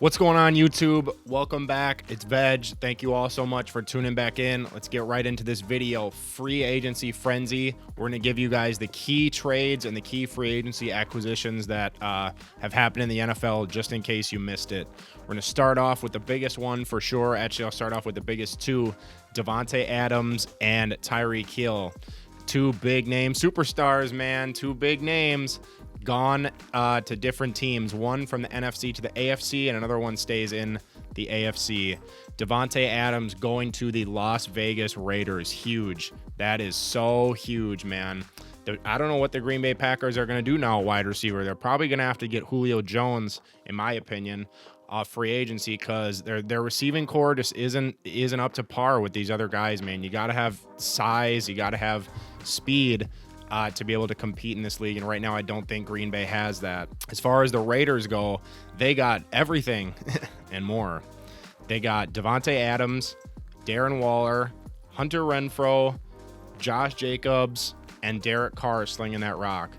What's going on, YouTube? Welcome back. It's Veg. Thank you all so much for tuning back in. Let's get right into this video. Free agency frenzy. We're going to give you guys the key trades and the key free agency acquisitions that have happened in the NFL, just in case you missed it. We're going to start off with the biggest one for sure. Actually, I'll start off with the biggest two, Devonta Adams and Tyreek Hill. Two big name superstars, man. Two big names. Gone to different teams, one from the NFC to the AFC and another one stays in the AFC. Devonta Adams going to the Las Vegas Raiders. Huge. That is so huge, man. I don't know what the Green Bay Packers are going to do now, wide receiver. They're probably going to have to get Julio Jones, in my opinion, off free agency, because their receiving core just isn't up to par with these other guys, man. You got to have size, you got to have speed to be able to compete in this league, and right now I don't think Green Bay has that. As far as the Raiders go, they got everything and more. They got Devonta Adams, Darren Waller, Hunter Renfrow, Josh Jacobs, and Derek Carr slinging that rock.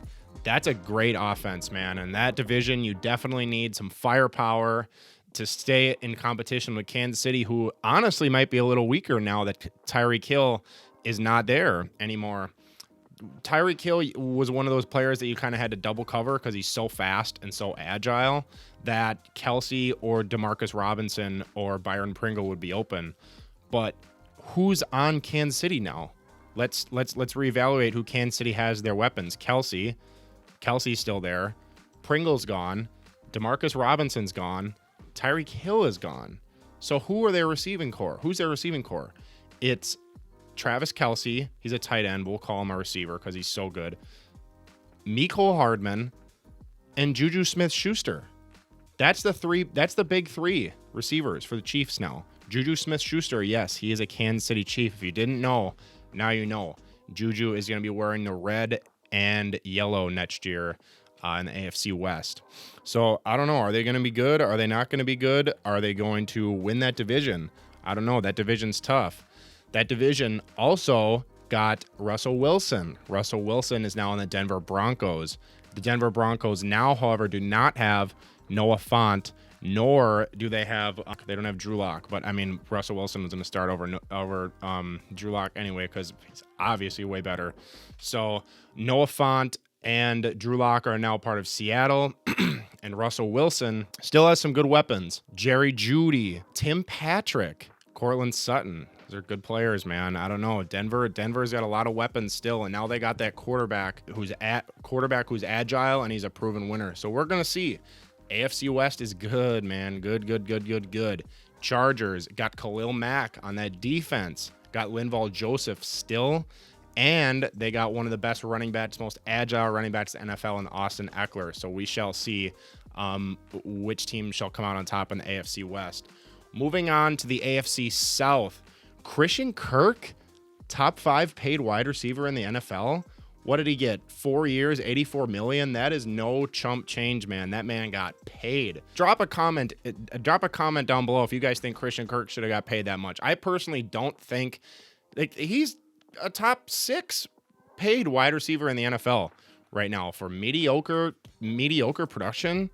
That's a great offense, man. And that division, you definitely need some firepower to stay in competition with Kansas City, who honestly might be a little weaker now that Tyreek Hill is not there anymore. Tyreek Hill was one of those players that you kind of had to double cover because he's so fast and so agile that Kelsey or Demarcus Robinson or Byron Pringle would be open. But who's on Kansas City now? Let's reevaluate who Kansas City has their weapons. Kelsey's still there. Pringle's gone. Demarcus Robinson's gone. Tyreek Hill is gone. So who are their receiving core? Who's their receiving core? It's Travis Kelsey, he's a tight end. We'll call him a receiver because he's so good. Mecole Hardman and Juju Smith-Schuster. That's the big three receivers for the Chiefs now. Juju Smith-Schuster, yes, he is a Kansas City Chief. If you didn't know, now you know. Juju is going to be wearing the red and yellow next year in the AFC West. So I don't know. Are they going to be good? Are they not going to be good? Are they going to win that division? I don't know. That division's tough. That division also got Russell Wilson. Russell Wilson is now on the Denver Broncos. The Denver Broncos now, however, do not have Noah Fant, nor do they have, they don't have Drew Lock. But, I mean, Russell Wilson was going to start over Drew Lock anyway because he's obviously way better. So, Noah Fant and Drew Lock are now part of Seattle. And Russell Wilson still has some good weapons. Jerry Jeudy, Tim Patrick, Cortland Sutton. They're good players, man. I don't know. Denver's got a lot of weapons still, and now they got that quarterback who's agile and he's a proven winner. So we're gonna see. AFC West is good, man. Good. Chargers got Khalil Mack on that defense. Got Linval Joseph still, and they got one of the best running backs, most agile running backs in the NFL, in Austin Eckler. So we shall see which team shall come out on top in the AFC West. Moving on to the AFC South. Christian Kirk, top 5 paid wide receiver in the NFL. What did he get? 4 years, $84 million. That is no chump change, man. That man got paid. Drop a comment down below if you guys think Christian Kirk should have got paid that much. I personally don't think he's a top 6 paid wide receiver in the NFL right now for mediocre production.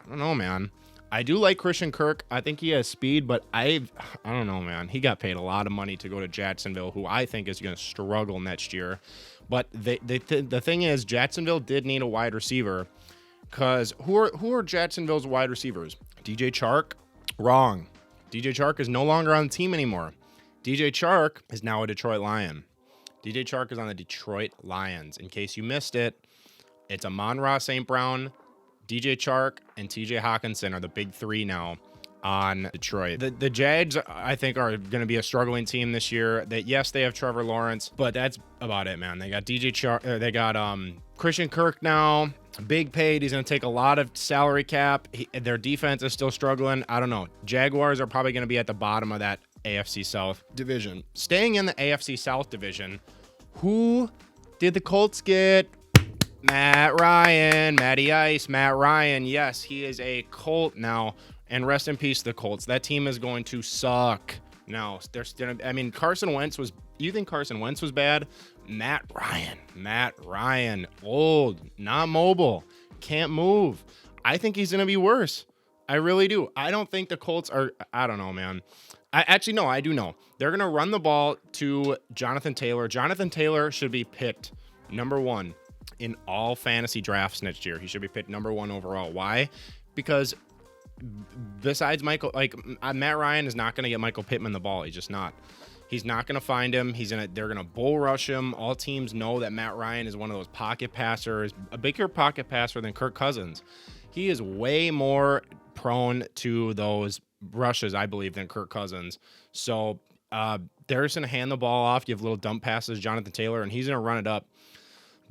I don't know, man. I do like Christian Kirk. I think he has speed, but I don't know, man. He got paid a lot of money to go to Jacksonville, who I think is going to struggle next year. But the thing is, Jacksonville did need a wide receiver, because who are Jacksonville's wide receivers? DJ Chark? Wrong. DJ Chark is no longer on the team anymore. DJ Chark is now a Detroit Lion. DJ Chark is on the Detroit Lions. In case you missed it, it's Amon-Ra St. Brown, DJ Chark, and TJ Hawkinson are the big three now on Detroit. The Jags, I think, are going to be a struggling team this year. Yes, they have Trevor Lawrence, but that's about it, man. They got DJ Chark. They got Christian Kirk now, big paid. He's going to take a lot of salary cap. Their defense is still struggling. I don't know. Jaguars are probably going to be at the bottom of that AFC South division. Staying in the AFC South division, who did the Colts get? Matt Ryan, Matty Ice, Matt Ryan. Yes, he is a Colt now, and rest in peace, the Colts. That team is going to suck now. Carson Wentz was. You think Carson Wentz was bad? Matt Ryan, old, not mobile, can't move. I think he's going to be worse. I really do. I don't think the Colts are. I don't know, man. I actually no, I do know. They're gonna run the ball to Jonathan Taylor. Jonathan Taylor should be picked number 1 in all fantasy drafts next year. He should be picked number 1 overall. Why? Because besides Michael, like Matt Ryan is not gonna get Michael Pittman the ball. He's just not. He's not gonna find him. They're gonna bull rush him. All teams know that Matt Ryan is one of those pocket passers, a bigger pocket passer than Kirk Cousins. He is way more prone to those rushes, I believe, than Kirk Cousins. So they're just going to hand the ball off, give little dump passes, Jonathan Taylor, and he's going to run it up.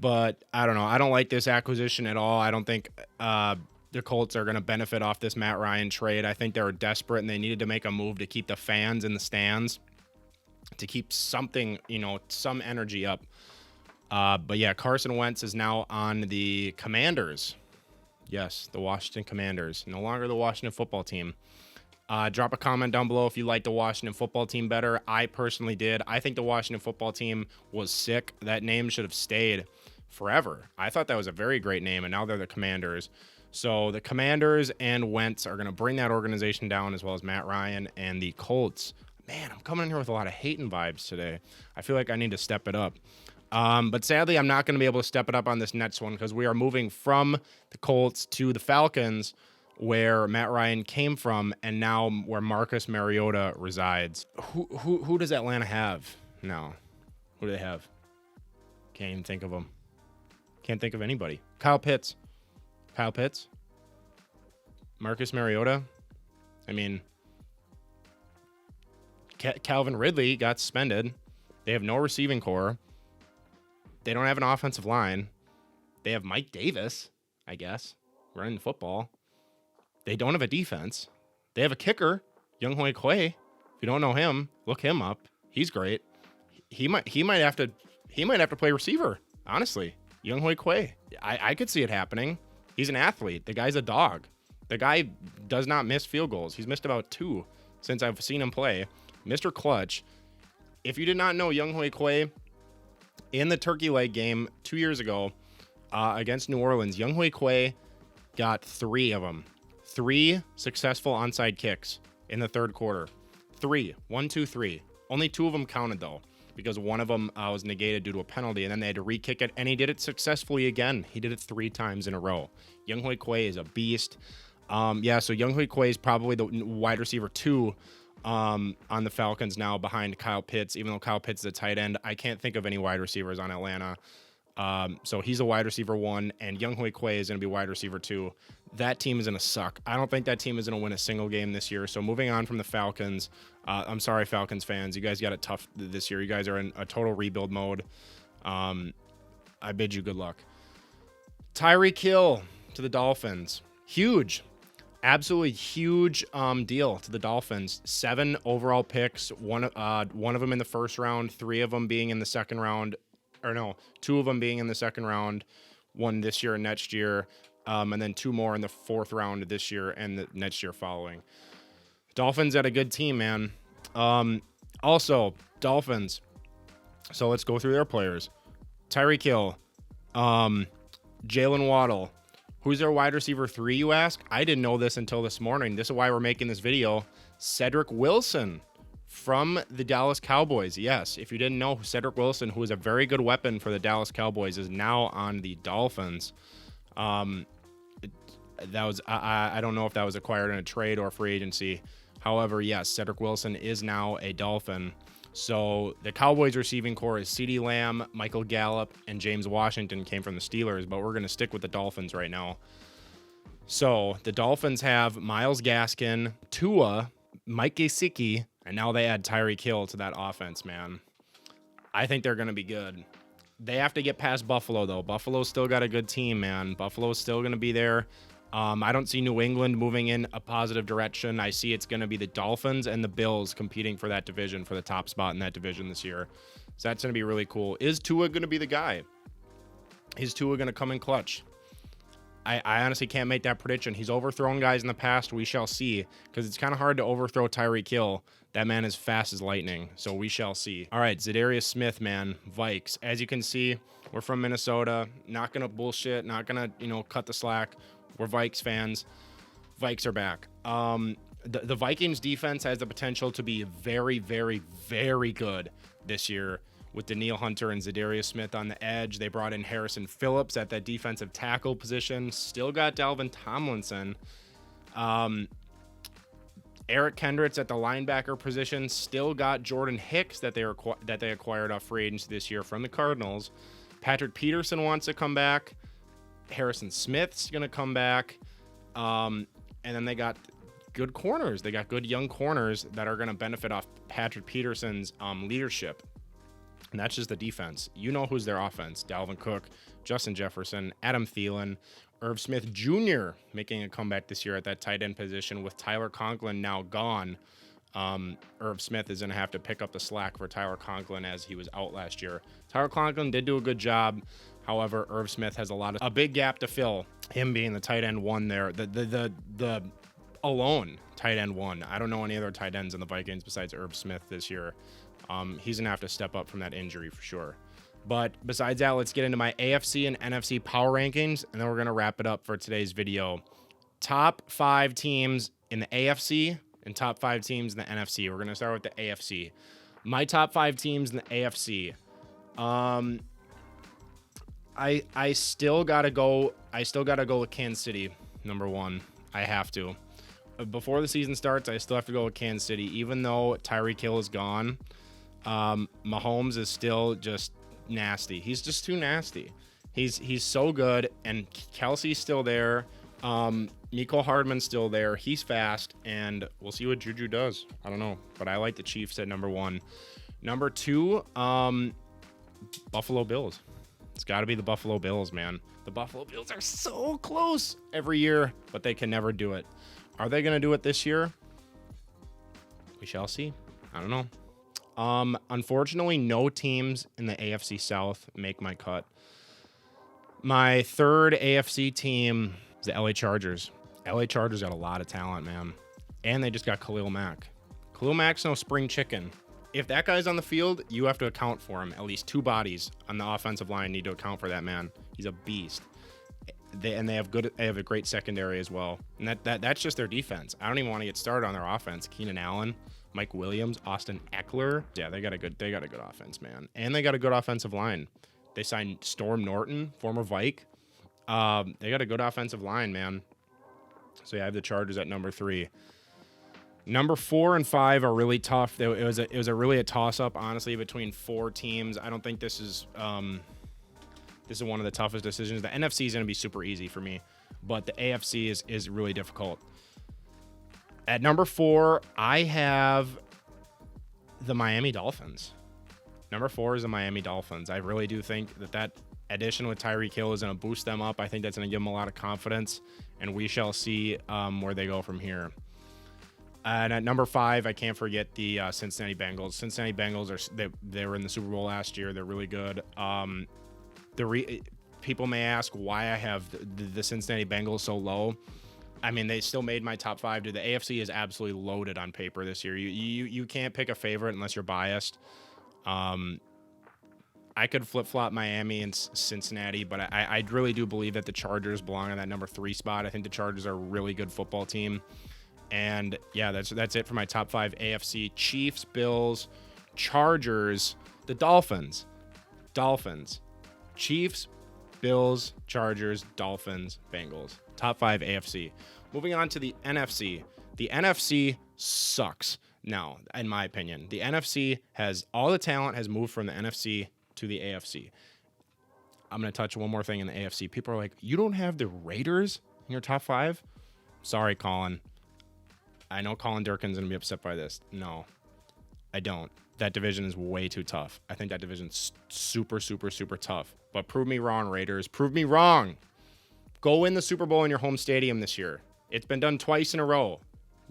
But I don't know. I don't like this acquisition at all. I don't think the Colts are going to benefit off this Matt Ryan trade. I think they were desperate and they needed to make a move to keep the fans in the stands, to keep something, some energy up. But yeah, Carson Wentz is now on the Commanders. Yes, the Washington Commanders, no longer the Washington football team. Drop a comment down below if you like the Washington football team better. I personally did. I think the Washington football team was sick. That name should have stayed forever. I thought that was a very great name, and now they're the Commanders. So the Commanders and Wentz are going to bring that organization down, as well as Matt Ryan and the Colts. Man, I'm coming in here with a lot of hating vibes today. I feel like I need to step it up. But sadly, I'm not going to be able to step it up on this next one because we are moving from the Colts to the Falcons, where Matt Ryan came from, and now where Marcus Mariota resides. Who does Atlanta have now? Who do they have? Can't even think of them. Can't think of anybody. Kyle Pitts. Marcus Mariota. I mean, Calvin Ridley got suspended. They have no receiving core. They don't have an offensive line. They have Mike Davis, I guess, running the football. They don't have a defense. They have a kicker, Younghoe Kwe. If you don't know him, look him up. He's great. He might have to play receiver, honestly. Younghoe Kwe. I could see it happening. He's an athlete. The guy's a dog. The guy does not miss field goals. He's missed about 2 since I've seen him play. Mr. Clutch. If you did not know Younghoe Kwe, in the turkey leg game 2 years ago against New Orleans, Younghoe Kwe got 3 of them. 3 successful onside kicks in the third quarter. 3. 1, 2, 3. Only 2 of them counted, though, because one of them was negated due to a penalty, and then they had to re-kick it, and he did it successfully again. He did it 3 times in a row. Younghoe Kwe is a beast. So Younghoe Kwe is probably the wide receiver 2 on the Falcons now, behind Kyle Pitts. Even though Kyle Pitts is a tight end, I can't think of any wide receivers on Atlanta. So he's a wide receiver 1, and Younghoe Kwe is going to be wide receiver 2. That team is going to suck. I don't think that team is going to win a single game this year. So moving on from the Falcons, I'm sorry, Falcons fans. You guys got it tough this year. You guys are in a total rebuild mode. I bid you good luck. Tyreek Hill to the Dolphins. Huge. Absolutely huge deal to the Dolphins. 7 overall picks, one of them in the first round, 3 of them being in the second round, or no, 2 of them being in the second round, 1 this year and next year, and then 2 more in the 4th round this year and the next year following. Dolphins had a good team, man. Also, Dolphins. So let's go through their players. Tyreek Hill, Jalen Waddle. Who's their wide receiver 3, you ask? I didn't know this until this morning. This is why we're making this video. Cedric Wilson from the Dallas Cowboys. Yes, if you didn't know, Cedric Wilson, who is a very good weapon for the Dallas Cowboys, is now on the Dolphins. I don't know if that was acquired in a trade or free agency. However, yes, Cedric Wilson is now a Dolphin. So the Cowboys receiving core is CeeDee Lamb, Michael Gallup, and James Washington came from the Steelers, but we're going to stick with the Dolphins right now. So the Dolphins have Myles Gaskin, Tua, Mike Gesicki, and now they add Tyreek Hill to that offense, man. I think they're going to be good. They have to get past Buffalo, though. Buffalo's still got a good team, man. Buffalo's still going to be there. I don't see New England moving in a positive direction. I see it's going to be the Dolphins and the Bills competing for that division, for the top spot in that division this year. So that's going to be really cool. Is Tua going to be the guy? Is Tua going to come in clutch? I honestly can't make that prediction. He's overthrown guys in the past. We shall see, because it's kind of hard to overthrow Tyreek Hill. That man is fast as lightning, so we shall see. All right, Zadarius Smith, man, Vikes. As you can see, we're from Minnesota. Not going to bullshit, not going to, cut the slack. We're Vikes fans. Vikes are back. The Vikings defense has the potential to be very, very, very good this year with Danielle Hunter and Zadarius Smith on the edge. They brought in Harrison Phillips at that defensive tackle position. Still got Dalvin Tomlinson. Eric Kendricks at the linebacker position. Still got Jordan Hicks that they acquired off free agency this year from the Cardinals. Patrick Peterson wants to come back. Harrison Smith's going to come back. And then they got good corners. They got good young corners that are going to benefit off Patrick Peterson's leadership. And that's just the defense. You know who's their offense. Dalvin Cook, Justin Jefferson, Adam Thielen, Irv Smith Jr. making a comeback this year at that tight end position with Tyler Conklin now gone. Irv Smith is going to have to pick up the slack for Tyler Conklin as he was out last year. Tyler Conklin did do a good job. However, Irv Smith has a big gap to fill. Him being the tight end one there, the alone tight end one. I don't know any other tight ends in the Vikings besides Irv Smith this year. He's going to have to step up from that injury for sure. But besides that, let's get into my AFC and NFC power rankings, and then we're going to wrap it up for today's video. Top 5 teams in the AFC and top 5 teams in the NFC. We're going to start with the AFC. My top 5 teams in the AFC. I still got to go with Kansas City, number 1. I have to. Before the season starts, I still have to go with Kansas City, even though Tyreek Hill is gone. Mahomes is still just nasty. He's just too nasty. He's so good, and Kelsey's still there. Mecole Hardman's still there. He's fast, and we'll see what Juju does. I don't know, but I like the Chiefs at number 1. Number 2, Buffalo Bills. It's got to be the Buffalo Bills, man. The Buffalo Bills are so close every year, but they can never do it. Are they going to do it this year? We shall see. I don't know. Unfortunately, no teams in the AFC South make my cut. My third AFC team is the LA Chargers. LA Chargers got a lot of talent, man. And they just got Khalil Mack. Khalil Mack's no spring chicken. If that guy's on the field, you have to account for him. At least 2 bodies on the offensive line need to account for that man. He's a beast. They have a great secondary as well. And that's just their defense. I don't even want to get started on their offense. Keenan Allen, Mike Williams, Austin Eckler. Yeah, they got a good offense, man. And they got a good offensive line. They signed Storm Norton, former Vike. They got a good offensive line, man. So yeah, I have the Chargers at number 3. Number 4 and 5 are really tough. It was really a toss-up, honestly, between 4 teams. I don't think this is one of the toughest decisions. The NFC is going to be super easy for me, but the AFC is really difficult. At number 4, I have the Miami Dolphins. Number 4 is the Miami Dolphins. I really do think that addition with Tyreek Hill is going to boost them up. I think that's going to give them a lot of confidence, and we shall see where they go from here. And at number 5, I can't forget the Cincinnati Bengals. Cincinnati Bengals they were in the Super Bowl last year. They're really good. People may ask why I have the Cincinnati Bengals so low. I mean, they still made my top 5. Dude, the AFC is absolutely loaded on paper this year. You can't pick a favorite unless you're biased. I could flip-flop Miami and Cincinnati, but I really do believe that the Chargers belong on that number 3 spot. I think the Chargers are a really good football team. And yeah, that's it for my top 5 AFC. Chiefs, Bills, Chargers, the Dolphins. Chiefs, Bills, Chargers, Dolphins, Bengals. Top 5 AFC. Moving on to the NFC. The NFC sucks now, in my opinion. The NFC has all the talent has moved from the NFC to the AFC. I'm going to touch one more thing in the AFC. People are like, you don't have the Raiders in your top 5? Sorry, Colin. I know Colin Durkin's going to be upset by this. No, I don't. That division is way too tough. I think that division's super, super, super tough. But prove me wrong, Raiders. Prove me wrong. Go win the Super Bowl in your home stadium this year. It's been done twice in a row.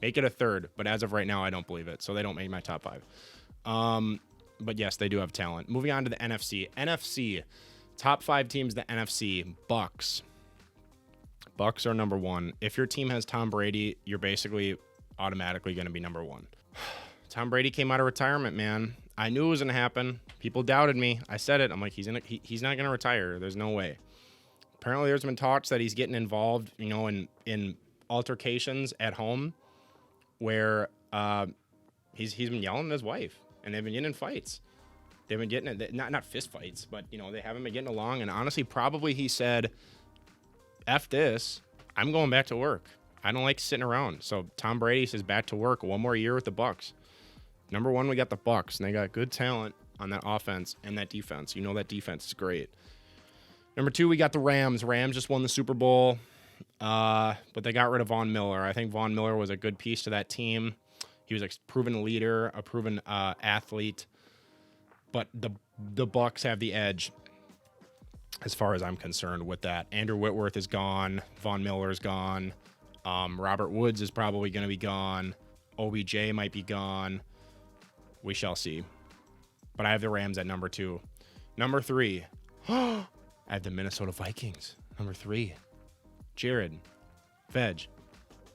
Make it a third. But as of right now, I don't believe it. So they don't make my top 5. But yes, they do have talent. Moving on to the NFC. NFC, top 5 teams in the NFC. Bucks are number 1. If your team has Tom Brady, you're basically automatically going to be number 1. Tom Brady came out of retirement, man. I knew it was going to happen. People doubted me. I said it. I'm like, he's not going to retire. There's no way. Apparently, there's been talks that he's getting involved, in altercations at home where he's been yelling at his wife, and they've been getting in fights. They've been getting not fist fights, but they haven't been getting along. And honestly, probably he said, "F this, I'm going back to work. I don't like sitting around." So Tom Brady says back to work, one more year with the Bucs. Number one, we got the Bucs, and they got good talent on that offense and that defense. That defense is great. Number two, we got the Rams. Rams just won the Super Bowl, but they got rid of Von Miller. I think Von Miller was a good piece to that team. He was a proven leader, a proven athlete, but the Bucs have the edge as far as I'm concerned with that. Andrew Whitworth is gone. Von Miller's gone. Robert Woods is probably going to be gone. OBJ might be gone. We shall see. But I have the Rams at number two. Number three, I have the Minnesota Vikings. Number three. Jared, Veg,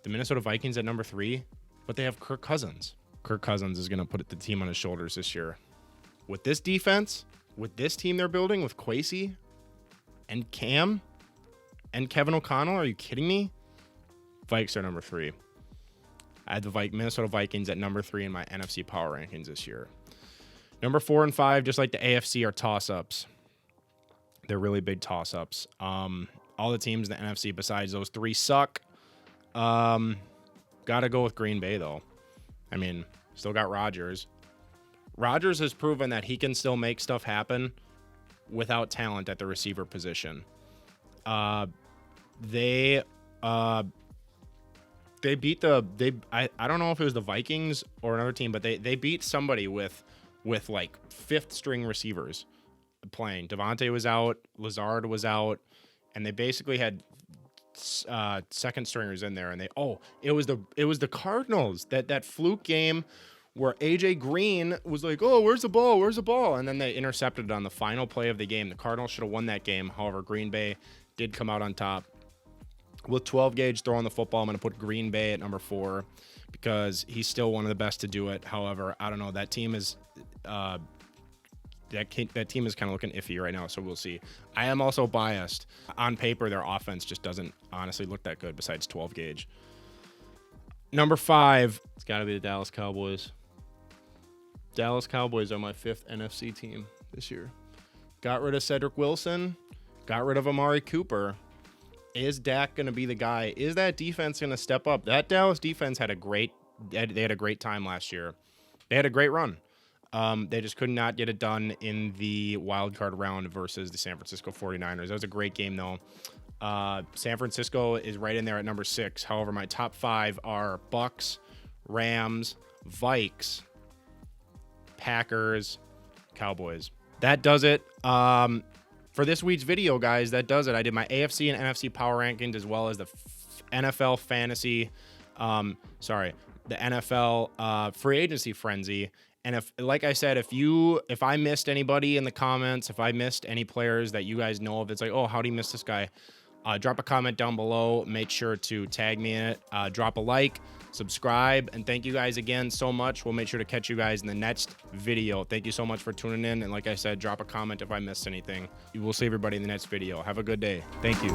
the Minnesota Vikings at number three, but they have Kirk Cousins. Kirk Cousins is going to put the team on his shoulders this year. With this defense, with this team they're building, with Kwesi and Cam and Kevin O'Connell, are you kidding me? Vikes are number three. I had the Minnesota Vikings at number three in my NFC power rankings this year. Number 4 and 5, just like the AFC, are toss-ups. They're really big toss-ups. All the teams in the NFC besides those three suck. Got to go with Green Bay, though. I mean, still got Rodgers. Rodgers has proven that he can still make stuff happen without talent at the receiver position. They beat I don't know if it was the Vikings or another team, but they beat somebody with like fifth string receivers playing. Devonta was out, Lazard was out, and they basically had second stringers in there. And it was the Cardinals, that fluke game where AJ Green was like, "Oh, where's the ball?" And then they intercepted it on the final play of the game. The Cardinals should have won that game. However, Green Bay did come out on top. With 12 gauge throwing the football, I'm going to put Green Bay at number 4 because he's still one of the best to do it. However, I don't know. That team is that team is kind of looking iffy right now, so we'll see. I am also biased. On paper, their offense just doesn't honestly look that good besides 12 gauge. Number 5, it's got to be the Dallas Cowboys. Dallas Cowboys are my 5th NFC team this year. Got rid of Cedric Wilson. Got rid of Amari Cooper. Is Dak going to be the guy? Is that defense going to step up? That Dallas defense had a great time last year. They had a great run. They just could not get it done in the wild card round versus the San Francisco 49ers. That was a great game, though. San Francisco is right in there at number 6. However, my top 5 are Bucks, Rams, Vikes, Packers, Cowboys. That does it. For this week's video, guys, that does it. I did my AFC and NFC power rankings as well as the NFL fantasy, the NFL free agency frenzy. And like I said, if I missed anybody in the comments, if I missed any players that you guys know of, it's like, oh, how do you miss this guy? Drop a comment down below. Make sure to tag me in it. Drop a like, subscribe, and thank you guys again so much. We'll make sure to catch you guys in the next video. Thank you so much for tuning in. And like I said, drop a comment if I missed anything. We'll see everybody in the next video. Have a good day. Thank you.